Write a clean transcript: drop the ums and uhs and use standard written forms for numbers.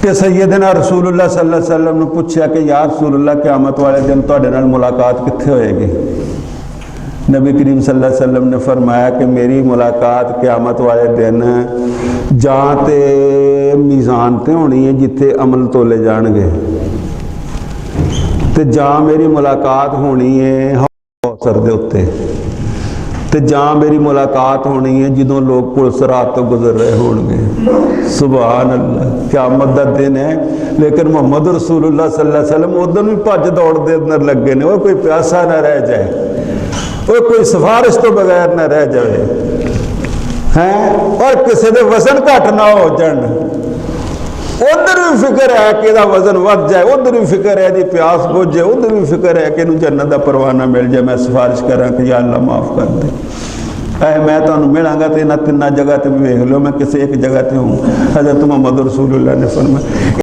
کہ سیدنا رسول اللہ صلی اللہ علیہ وسلم نے پوچھا کہ یا رسول اللہ قیامت والے دن تواڈے نال ملاقات کتھے ہوئے گی؟ نبی کریم صلی اللہ علیہ وسلم نے فرمایا کہ میری ملاقات قیامت والے دن جہاں تے میزان تے ہونی ہے جتھے عمل تولے جان گے، تے جہاں میری ملاقات ہونی ہے کوثر دے اتے، تے جہاں میری ملاقات ہونی ہے جدوں لوگ پل صراط تو گزر رہے ہون گے۔ سبحان اللہ، قیامت دا دن ہے، لیکن محمد رسول اللہ صلی اللہ علیہ وسلم ادھر بھی بھج دوڑ دے اندر لگے نے، وہ کوئی پیاسا نہ رہ جائے، وہ کوئی سفارش تو بغیر نہ رہ جائے ہیں، اور کسی دے وزن گھٹ نہ ہو جان، ادھر بھی فکر ہے کہ دا وزن ود جائے، ادھر بھی فکر ہے جی پیاس بجھ جائے، ادھر بھی فکر ہے کہ جنت دا پروانہ مل جائے، میں سفارش کراں کہ یا اللہ معاف کر دے، اے میں تانوں ملاں گا تے انہاں تیناں جگہ تے بھی ویکھ لو، میں کسی ایک جگہ تے ہوں۔ حضرت محمد رسول اللہ نے فرمایا